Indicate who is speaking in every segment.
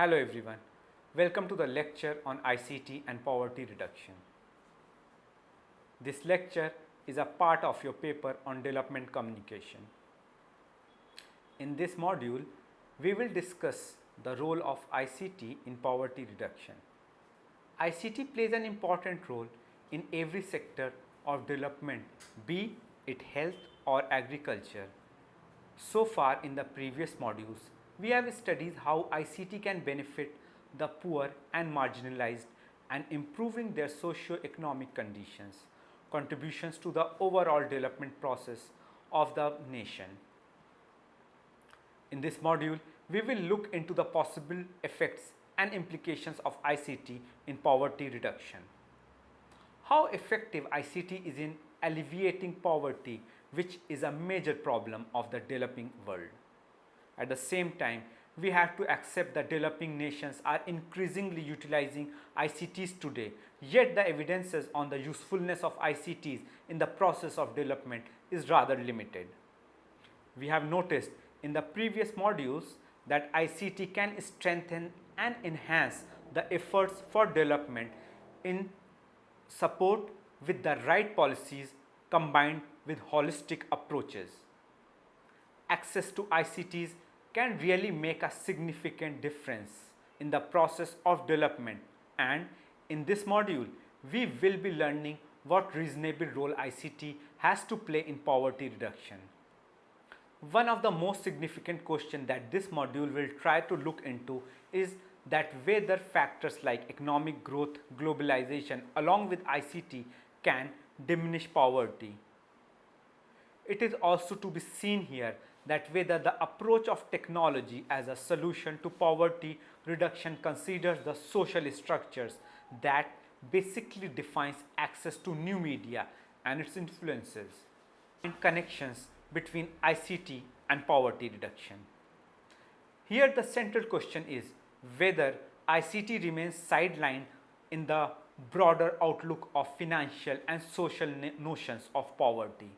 Speaker 1: Hello everyone, welcome to the lecture on ICT and poverty reduction. This lecture is a part of your paper on development communication. In this module, we will discuss the role of ICT in poverty reduction. ICT plays an important role in every sector of development, be it health or agriculture. So far in the previous modules, we have studied how ICT can benefit the poor and marginalized and improving their socio-economic conditions, contributions to the overall development process of the nation. In this module, we will look into the possible effects and implications of ICT in poverty reduction. How effective ICT is in alleviating poverty, which is a major problem of the developing world. At the same time, we have to accept that developing nations are increasingly utilizing ICTs today, yet the evidences on the usefulness of ICTs in the process of development is rather limited. We have noticed in the previous modules that ICT can strengthen and enhance the efforts for development in support with the right policies combined with holistic approaches. Access to ICTs can really make a significant difference in the process of development, and in this module we will be learning what reasonable role ICT has to play in poverty reduction. One of the most significant questions that this module will try to look into is that whether factors like economic growth, globalization along with ICT can diminish poverty. It is also to be seen here that whether the approach of technology as a solution to poverty reduction considers the social structures that basically defines access to new media and its influences and connections between ICT and poverty reduction. Here the central question is whether ICT remains sidelined in the broader outlook of financial and social notions of poverty.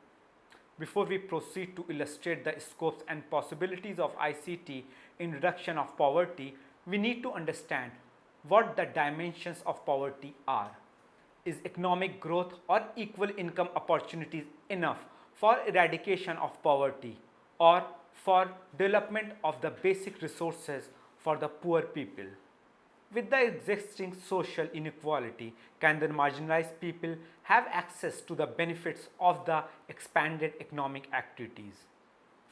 Speaker 1: Before we proceed to illustrate the scopes and possibilities of ICT in reduction of poverty, we need to understand what the dimensions of poverty are. Is economic growth or equal income opportunities enough for eradication of poverty or for development of the basic resources for the poor people? With the existing social inequality, can the marginalized people have access to the benefits of the expanded economic activities?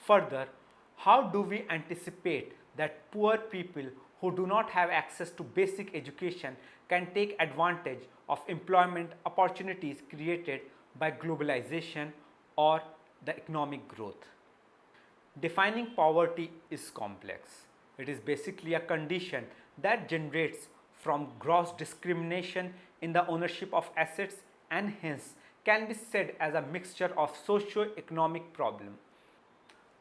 Speaker 1: Further, how do we anticipate that poor people who do not have access to basic education can take advantage of employment opportunities created by globalization or the economic growth? Defining poverty is complex. It is basically a condition that generates from gross discrimination in the ownership of assets and hence can be said as a mixture of socio-economic problem,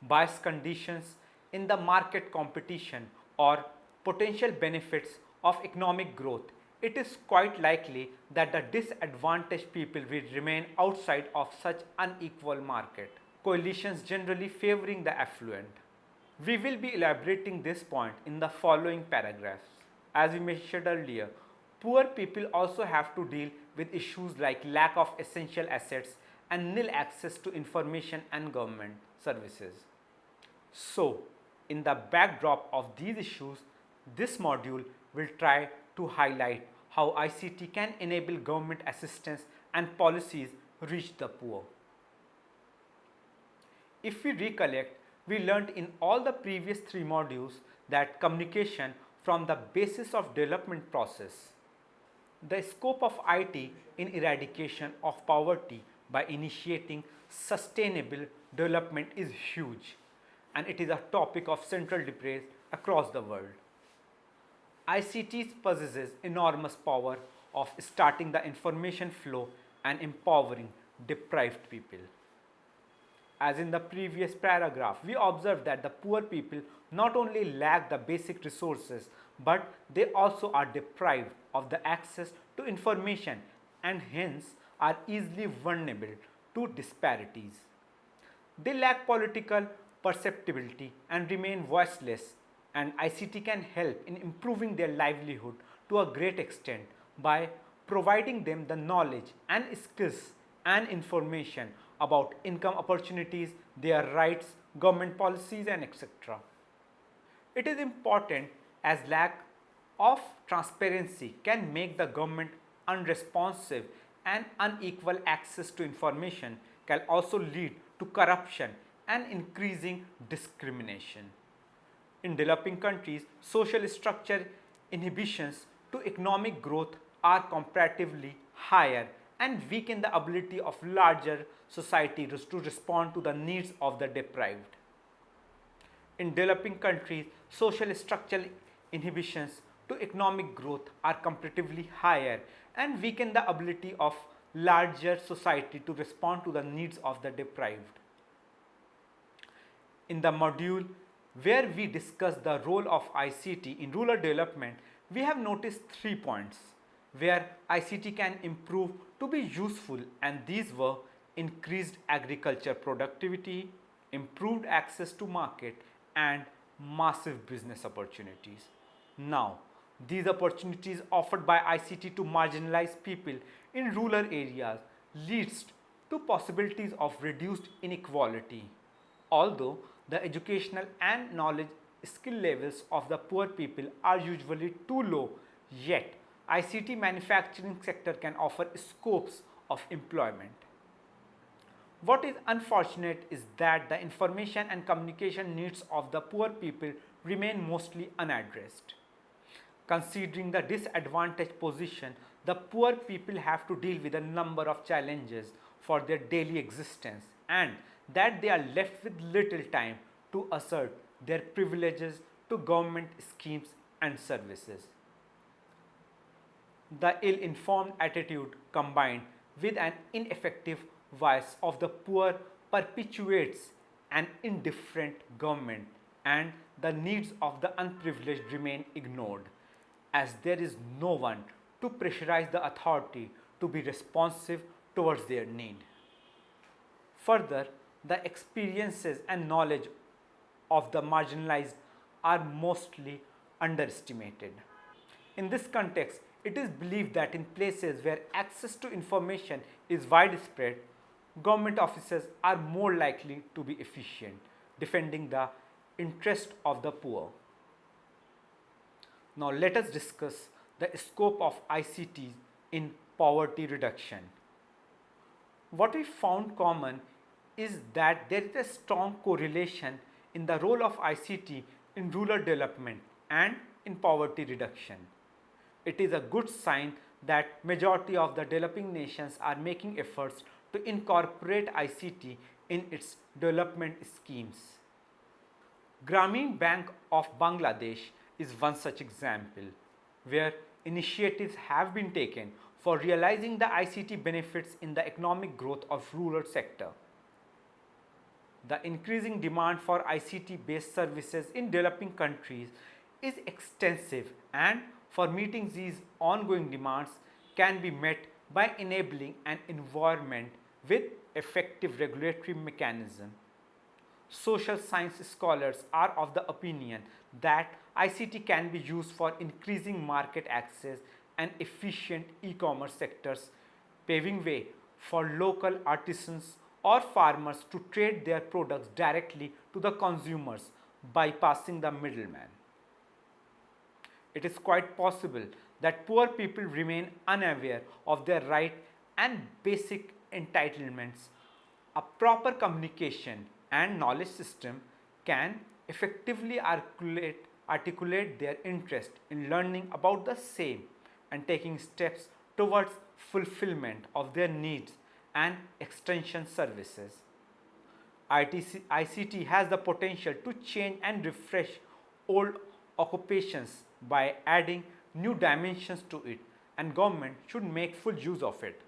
Speaker 1: bias conditions in the market competition or potential benefits of economic growth. It is quite likely that the disadvantaged people will remain outside of such unequal market, coalitions generally favoring the affluent. We will be elaborating this point in the following paragraphs. As we mentioned earlier, poor people also have to deal with issues like lack of essential assets and nil access to information and government services. So, in the backdrop of these issues, this module will try to highlight how ICT can enable government assistance and policies reach the poor. If we recollect, we learned in all the previous three modules that communication from the basis of development process. The scope of IT in eradication of poverty by initiating sustainable development is huge, and it is a topic of central debate across the world. ICT possesses enormous power of starting the information flow and empowering deprived people. As in the previous paragraph, we observed that the poor people not only lack the basic resources, but they also are deprived of the access to information and hence are easily vulnerable to disparities. They lack political perceptibility and remain voiceless and ICT can help in improving their livelihood to a great extent by providing them the knowledge and skills and information about income opportunities, their rights, government policies, and etc. It is important as lack of transparency can make the government unresponsive, and unequal access to information can also lead to corruption and increasing discrimination. In developing countries, social structure inhibitions to economic growth are comparatively higher and weaken the ability of larger society to respond to the needs of the deprived. In developing countries, social structural inhibitions to economic growth are comparatively higher and weaken the ability of larger society to respond to the needs of the deprived. In the module where we discuss the role of ICT in rural development, we have noticed 3 points where ICT can improve to be useful, and these were increased agriculture productivity, improved access to market, and massive business opportunities. Now, these opportunities offered by ICT to marginalized people in rural areas leads to possibilities of reduced inequality. Although the educational and knowledge skill levels of the poor people are usually too low, yet ICT manufacturing sector can offer scopes of employment. What is unfortunate is that the information and communication needs of the poor people remain mostly unaddressed. Considering the disadvantaged position, the poor people have to deal with a number of challenges for their daily existence, and that they are left with little time to assert their privileges to government schemes and services. The ill-informed attitude combined with an ineffective voice of the poor perpetuates an indifferent government, and the needs of the unprivileged remain ignored, as there is no one to pressurize the authority to be responsive towards their need. Further, the experiences and knowledge of the marginalized are mostly underestimated. In this context, it is believed that in places where access to information is widespread, government officers are more likely to be efficient, defending the interest of the poor. Now let us discuss the scope of ICT in poverty reduction. What we found common is that there is a strong correlation in the role of ICT in rural development and in poverty reduction. It is a good sign that majority of the developing nations are making efforts to incorporate ICT in its development schemes. Grameen Bank of Bangladesh is one such example, where initiatives have been taken for realizing the ICT benefits in the economic growth of rural sector. The increasing demand for ICT-based services in developing countries is extensive, and for meeting these ongoing demands can be met by enabling an environment with effective regulatory mechanism. Social science scholars are of the opinion that ICT can be used for increasing market access and efficient e-commerce sectors, paving way for local artisans or farmers to trade their products directly to the consumers, bypassing the middleman. It is quite possible that poor people remain unaware of their right and basic entitlements. A proper communication and knowledge system can effectively articulate their interest in learning about the same and taking steps towards fulfillment of their needs and extension services. ICT has the potential to change and refresh old occupations by adding new dimensions to it, and government should make full use of it.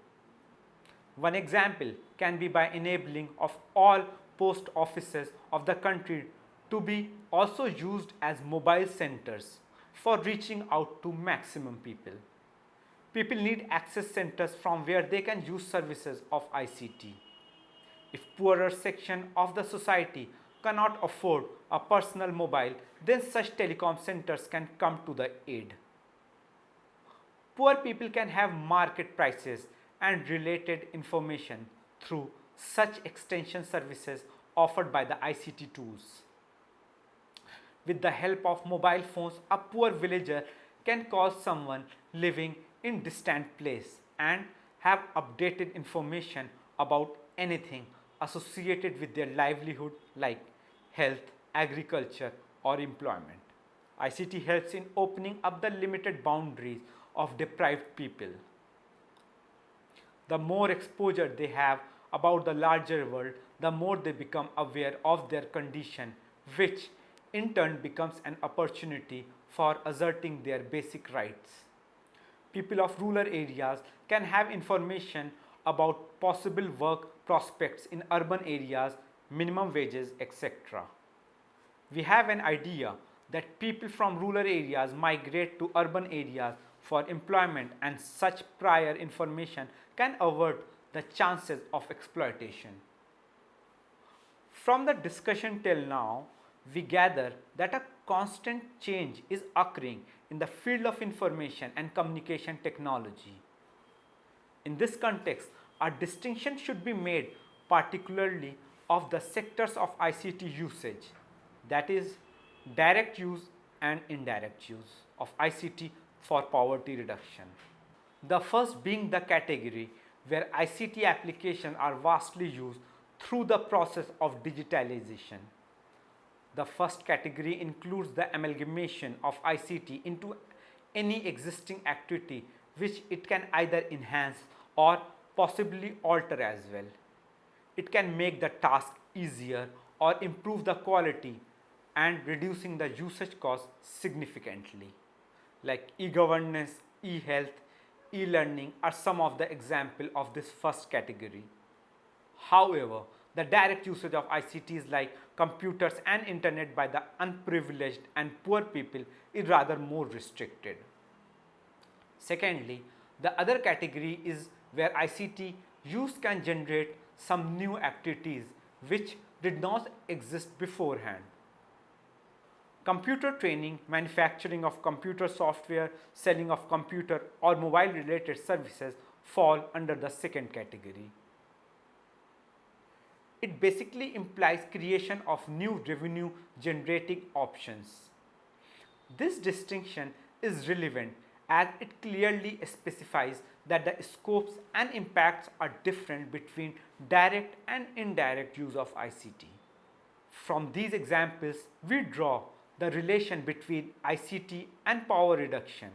Speaker 1: One example can be by enabling of all post offices of the country to be also used as mobile centers for reaching out to maximum people. People need access centers from where they can use services of ICT. If poorer section of the society cannot afford a personal mobile, then such telecom centers can come to the aid. Poor people can have market prices and related information through such extension services offered by the ICT tools. With the help of mobile phones, a poor villager can call someone living in distant place and have updated information about anything associated with their livelihood like health, agriculture or employment. ICT helps in opening up the limited boundaries of deprived people. The more exposure they have about the larger world, the more they become aware of their condition, which in turn becomes an opportunity for asserting their basic rights. People of rural areas can have information about possible work prospects in urban areas, minimum wages, etc. We have an idea that people from rural areas migrate to urban areas for employment, and such prior information can avert the chances of exploitation. From the discussion till now, we gather that a constant change is occurring in the field of information and communication technology. In this context, a distinction should be made particularly of the sectors of ICT usage, that is, direct use and indirect use of ICT for poverty reduction. The first being the category where ICT applications are vastly used through the process of digitalization. The first category includes the amalgamation of ICT into any existing activity which it can either enhance or possibly alter as well. It can make the task easier or improve the quality and reducing the usage cost significantly. Like e-governance, e-health, e-learning are some of the examples of this first category. However, the direct usage of ICTs like computers and internet by the unprivileged and poor people is rather more restricted. Secondly, the other category is where ICT use can generate some new activities which did not exist beforehand. Computer training, manufacturing of computer software, selling of computer or mobile related services fall under the second category. It basically implies creation of new revenue generating options. This distinction is relevant as it clearly specifies that the scopes and impacts are different between direct and indirect use of ICT. From these examples, we draw the relation between ICT and power reduction.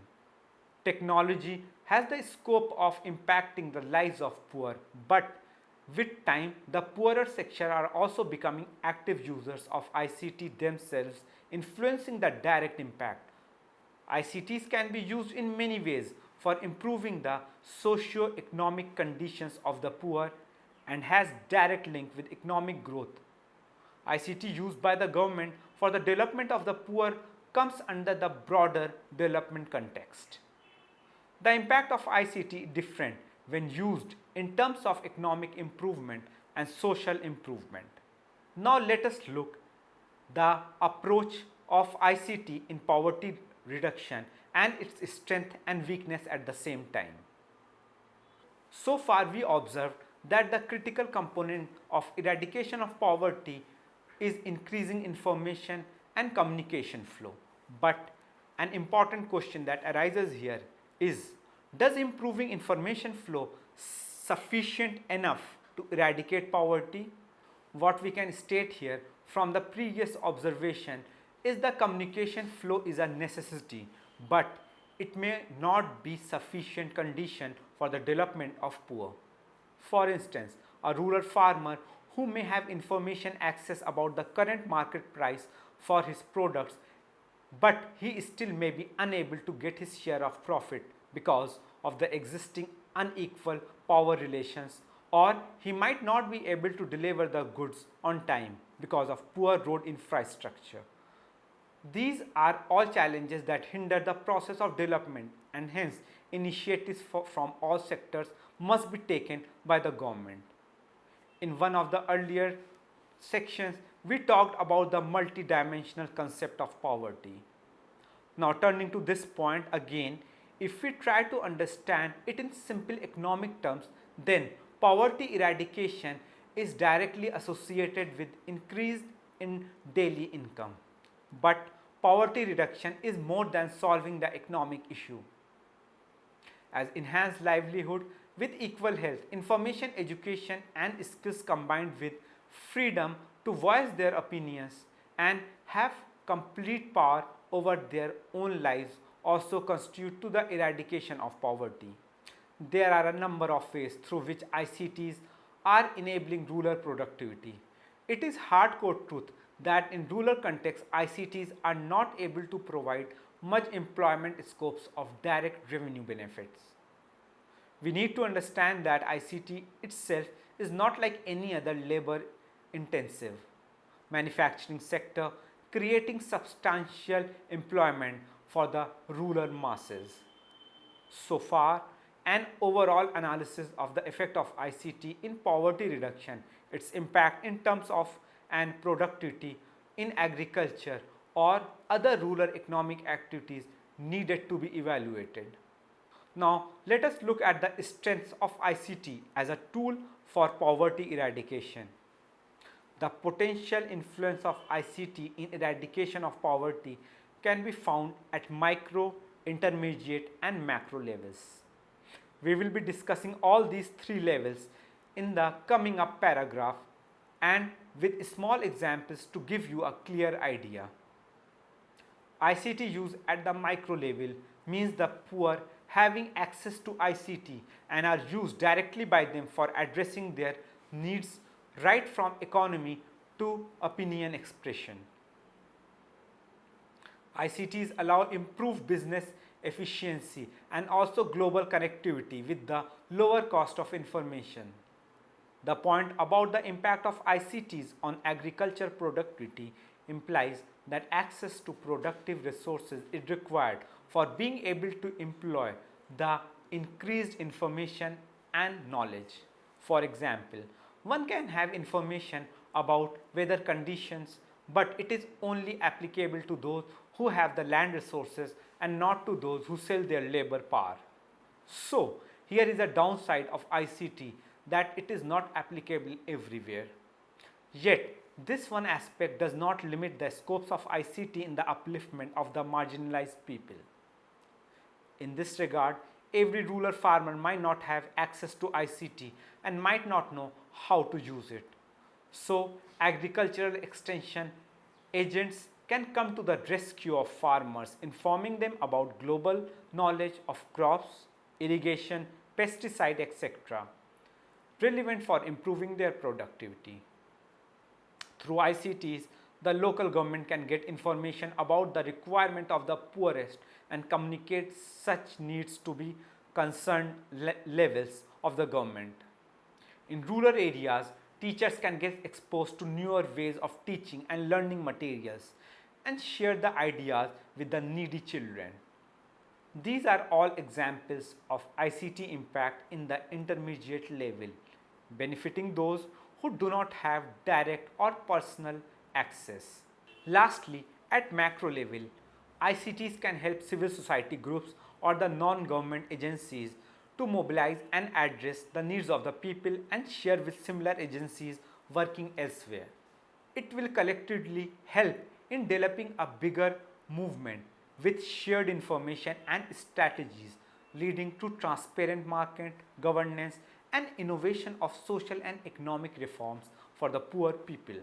Speaker 1: Technology has the scope of impacting the lives of poor, but with time, the poorer section are also becoming active users of ICT themselves, influencing the direct impact. ICTs can be used in many ways for improving the socio-economic conditions of the poor and has direct link with economic growth. ICT used by the government for the development of the poor comes under the broader development context. The impact of ICT is different when used in terms of economic improvement and social improvement. Now let us look the approach of ICT in poverty reduction and its strength and weakness at the same time. So far we observed that the critical component of eradication of poverty is increasing information and communication flow. But an important question that arises here is, does improving information flow sufficient enough to eradicate poverty? What we can state here from the previous observation is the communication flow is a necessity, but it may not be sufficient condition for the development of poor. For instance, a rural farmer who may have information access about the current market price for his products, but he still may be unable to get his share of profit because of the existing unequal power relations, or he might not be able to deliver the goods on time because of poor road infrastructure. These are all challenges that hinder the process of development, and hence initiatives from all sectors must be taken by the government. In one of the earlier sections, we talked about the multidimensional concept of poverty. Now, turning to this point again, if we try to understand it in simple economic terms, then poverty eradication is directly associated with increase in daily income. But poverty reduction is more than solving the economic issue. As enhanced livelihood with equal health, information, education, and skills combined with freedom to voice their opinions and have complete power over their own lives also constitute to the eradication of poverty. There are a number of ways through which ICTs are enabling rural productivity. It is hardcore truth that in rural contexts ICTs are not able to provide much employment scopes of direct revenue benefits. We need to understand that ICT itself is not like any other labor intensive manufacturing sector creating substantial employment for the rural masses. So far, an overall analysis of the effect of ICT in poverty reduction, its impact in terms of and productivity in agriculture or other rural economic activities needed to be evaluated. Now, let us look at the strengths of ICT as a tool for poverty eradication. The potential influence of ICT in eradication of poverty can be found at micro, intermediate, and macro levels. We will be discussing all these three levels in the coming up paragraph and with small examples to give you a clear idea. ICT use at the micro level means the poor having access to ICT and are used directly by them for addressing their needs right from economy to opinion expression. ICTs allow improved business efficiency and also global connectivity with the lower cost of information. The point about the impact of ICTs on agriculture productivity implies that access to productive resources is required for being able to employ the increased information and knowledge. For example, one can have information about weather conditions, but it is only applicable to those who have the land resources and not to those who sell their labor power. So, here is a downside of ICT that it is not applicable everywhere. Yet, this one aspect does not limit the scopes of ICT in the upliftment of the marginalized people. In this regard, every rural farmer might not have access to ICT and might not know how to use it. So, agricultural extension agents can come to the rescue of farmers, informing them about global knowledge of crops, irrigation, pesticide, etc., relevant for improving their productivity. Through ICTs, the local government can get information about the requirement of the poorest and communicate such needs to be concerned levels of the government. In rural areas, teachers can get exposed to newer ways of teaching and learning materials and share the ideas with the needy children. These are all examples of ICT impact in the intermediate level, benefiting those who do not have direct or personal access. Lastly, at macro level, ICTs can help civil society groups or the non-government agencies to mobilize and address the needs of the people and share with similar agencies working elsewhere. It will collectively help in developing a bigger movement with shared information and strategies leading to transparent market governance and innovation of social and economic reforms for the poor people.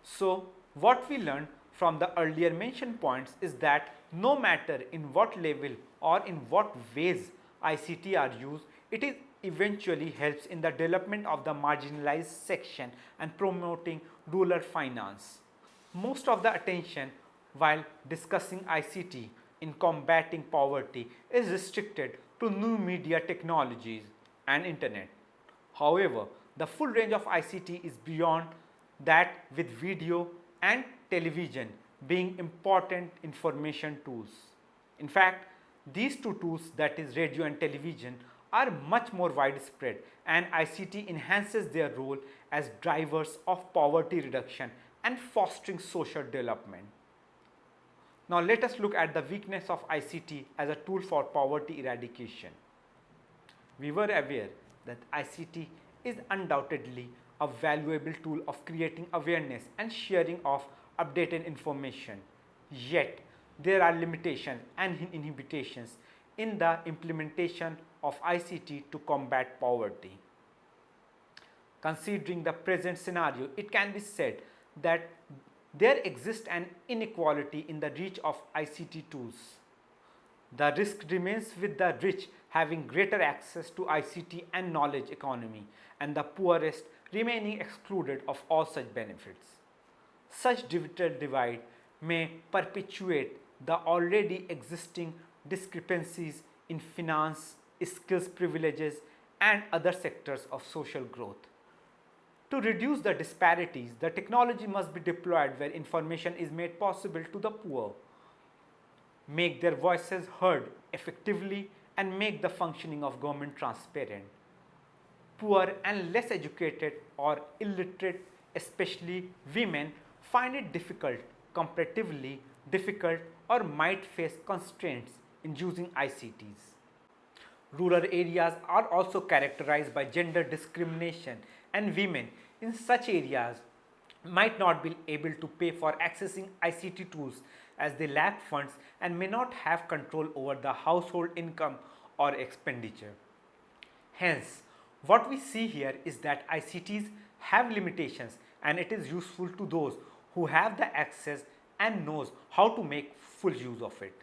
Speaker 1: So, what we learned from the earlier mentioned points is that no matter in what level or in what ways ICT are used, it is eventually helps in the development of the marginalized section and promoting rural finance. Most of the attention while discussing ICT in combating poverty is restricted to new media technologies and internet. However, the full range of ICT is beyond that, with video and television being important information tools. In fact, these two tools, that is radio and television, are much more widespread, and ICT enhances their role as drivers of poverty reduction and fostering social development. Now let us look at the weakness of ICT as a tool for poverty eradication. We were aware that ICT is undoubtedly a valuable tool of creating awareness and sharing of updated information. Yet, there are limitations and inhibitions in the implementation of ICT to combat poverty. Considering the present scenario, it can be said that there exists an inequality in the reach of ICT tools. The risk remains with the rich having greater access to ICT and knowledge economy, and the poorest remaining excluded of all such benefits. Such digital divide may perpetuate the already existing discrepancies in finance, skills privileges, and other sectors of social growth. To reduce the disparities, the technology must be deployed where information is made possible to the poor, make their voices heard effectively, and make the functioning of government transparent. Poor and less educated or illiterate, especially women, find it difficult, comparatively difficult, or might face constraints in using ICTs. Rural areas are also characterized by gender discrimination, and women in such areas might not be able to pay for accessing ICT tools as they lack funds and may not have control over the household income or expenditure. Hence, what we see here is that ICTs have limitations, and it is useful to those who have the access and knows how to make full use of it.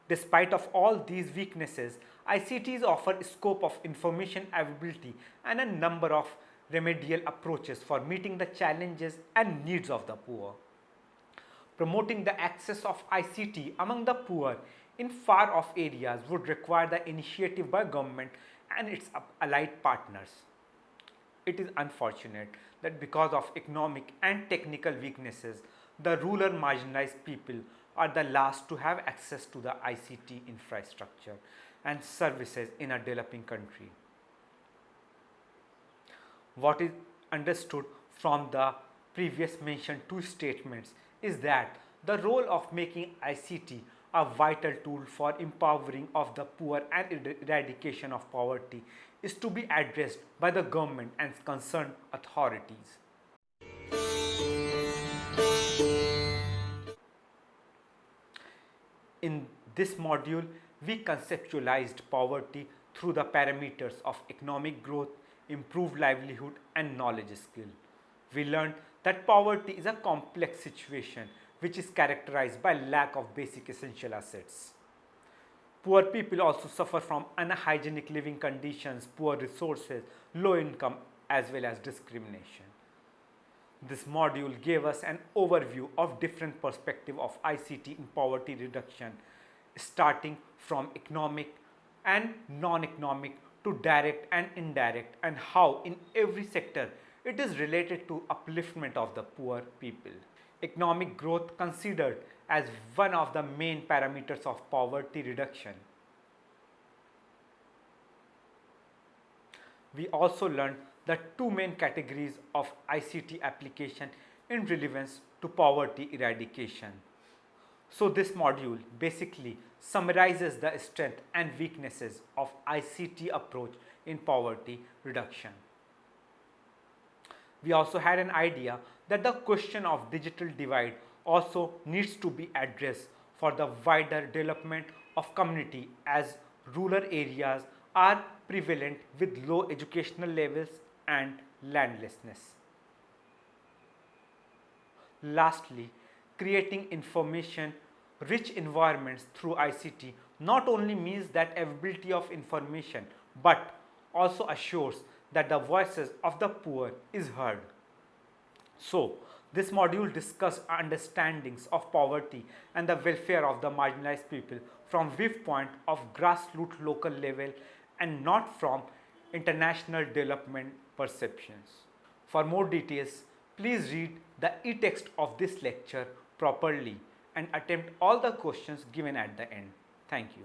Speaker 1: Despite of all these weaknesses, ICTs offer scope of information availability and a number of remedial approaches for meeting the challenges and needs of the poor. Promoting the access of ICT among the poor in far off areas would require the initiative by government and its allied partners. It is unfortunate that because of economic and technical weaknesses, the rural marginalized people are the last to have access to the ICT infrastructure and services in a developing country. What is understood from the previous mentioned two statements is that the role of making ICT a vital tool for empowering of the poor and eradication of poverty is to be addressed by the government and concerned authorities. In this module, we conceptualized poverty through the parameters of economic growth, improved livelihood, and knowledge skill. We learned that poverty is a complex situation which is characterized by lack of basic essential assets. Poor people also suffer from unhygienic living conditions, poor resources, low income, as well as discrimination. This module gave us an overview of different perspectives of ICT in poverty reduction, starting from economic and non-economic to direct and indirect, and how in every sector it is related to upliftment of the poor people. Economic growth considered as one of the main parameters of poverty reduction. We also learned the two main categories of ICT application in relevance to poverty eradication. So this module basically summarizes the strengths and weaknesses of ICT approach in poverty reduction. We also had an idea that the question of digital divide also needs to be addressed for the wider development of community, as rural areas are prevalent with low educational levels and landlessness. Lastly, creating information rich environments through ICT not only means that availability of information but also assures that the voices of the poor is heard. So, this module discussed understandings of poverty and the welfare of the marginalized people from viewpoint of grassroots local level and not from international development perceptions. For more details, please read the e-text of this lecture properly and attempt all the questions given at the end. Thank you.